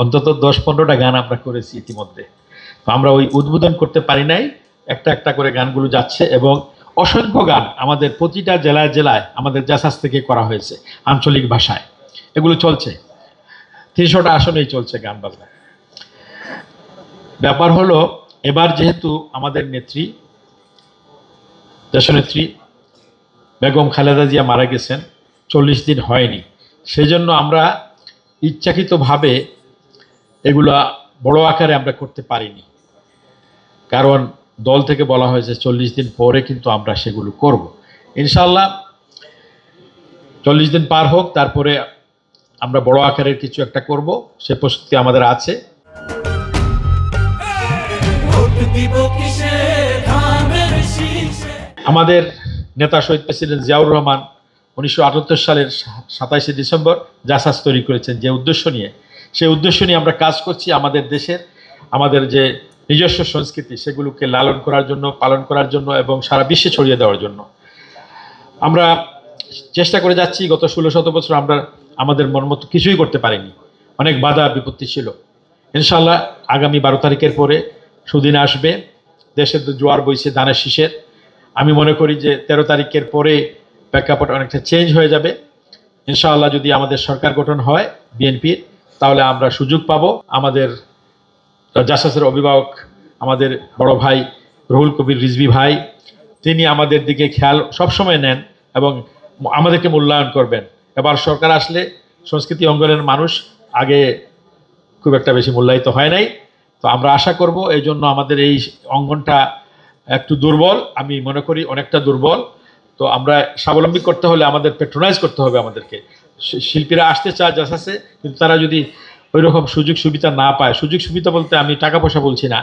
অন্তত 10-15টা গান আমরা করেছি ইতিমধ্যে। তো আমরা ওই উদ্বোধন করতে পারি নাই, একটা একটা করে গানগুলো যাচ্ছে এবং অসংখ্য গান আমাদের প্রতিটা জেলায় জেলায় আমাদের জাসাস থেকে করা হয়েছে আঞ্চলিক ভাষায়, এগুলো চলছে 300টা আসনেই চলছে গান বাজনা। ব্যাপার হলো এবার যেহেতু আমাদের নেত্রী দেশনেত্রী বেগম খালেদা জিয়া মারা গেছেন, 40 দিন হয়নি, সেজন্য আমরা ইচ্ছাকৃতভাবে এগুলা বড় আকারে আমরা করতে পারিনি, কারণ দল থেকে বলা হয়েছে 40 দিন পরে কিন্তু আমরা সেগুলো করব। ইনশাল্লাহ 40 দিন পার হোক, তারপরে আমরা বড় আকারের কিছু একটা করব, সে প্রস্তুতি আমাদের আছে। আমাদের নেতা শহীদ প্রেসিডেন্ট জিয়াউর রহমান 1978 সালের 27শে ডিসেম্বর জাসাস তৈরি করেছেন যে উদ্দেশ্য নিয়ে, সেই উদ্দেশ্য নিয়ে আমরা কাজ করছি। আমাদের দেশের আমাদের যে নিজস্ব সংস্কৃতি সেগুলোকে লালন করার জন্য, পালন করার জন্য এবং সারা বিশ্বে ছড়িয়ে দেওয়ার জন্য আমরা চেষ্টা করে যাচ্ছি। গত 16-17 বছর আমরা আমাদের মন মতো কিছুই করতে পারিনি, অনেক বাধা বিপত্তি ছিল। ইনশাল্লাহ আগামী 12 তারিখের পরে সুদিন আসবে, দেশের জোয়ার বইছে ধানের শীষের। আমি মনে করি যে 13 তারিখের পরে প্রেক্ষাপট অনেকটা চেঞ্জ হয়ে যাবে। ইনশাআল্লাহ যদি আমাদের সরকার গঠন হয় বিএনপির, তাহলে আমরা সুযোগ পাবো। আমাদের জাসাসের অভিভাবক আমাদের বড় ভাই রুহুল কবির রিজভী ভাই, তিনি আমাদের দিকে খেয়াল সবসময় নেন এবং আমাদেরকে মূল্যায়ন করবেন। এবার সরকার আসলে সংস্কৃতি অঙ্গনের মানুষ আগে খুব একটা বেশি মূল্যায়িত হয় নাই, তো আমরা আশা করব এই জন্য আমাদের এই অঙ্গনটা একটু দুর্বল, আমি মনে করি অনেকটা দুর্বল। তো আমরা স্বাবলম্বী করতে হলে আমাদের পেট্রোনাইজ করতে হবে আমাদেরকে। শিল্পীরা আসতে চায় জাসাসে, কিন্তু তারা যদি ওই রকম সুযোগ সুবিধা না পায়, সুযোগ সুবিধা বলতে আমি টাকা পয়সা বলছি না,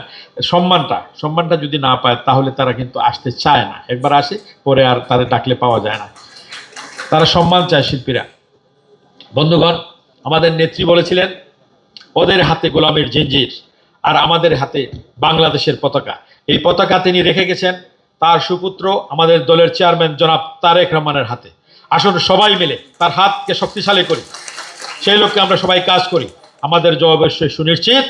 সম্মানটা যদি না পায় তাহলে তারা কিন্তু আসতে চায় না। একবার আসে, পরে আর তাদের ডাকলে পাওয়া যায় না। তারা সম্মান চায় শিল্পীরা। বন্ধুগণ, আমাদের নেত্রী বলেছিলেন ওদের হাতে গোলামের জিঞ্জির আর আমাদের হাতে বাংলাদেশের পতাকা। এই পতাকা তিনি রেখে গেছেন তার সুপুত্র আমাদের দলের চেয়ারম্যান জনাব তারেক রহমানের হাতে। আসুন সবাই মিলে তার হাতকে শক্তিশালী করি, সেই লক্ষ্যে আমরা সবাই কাজ করি। আমাদের জয় অবশ্যই সুনিশ্চিত।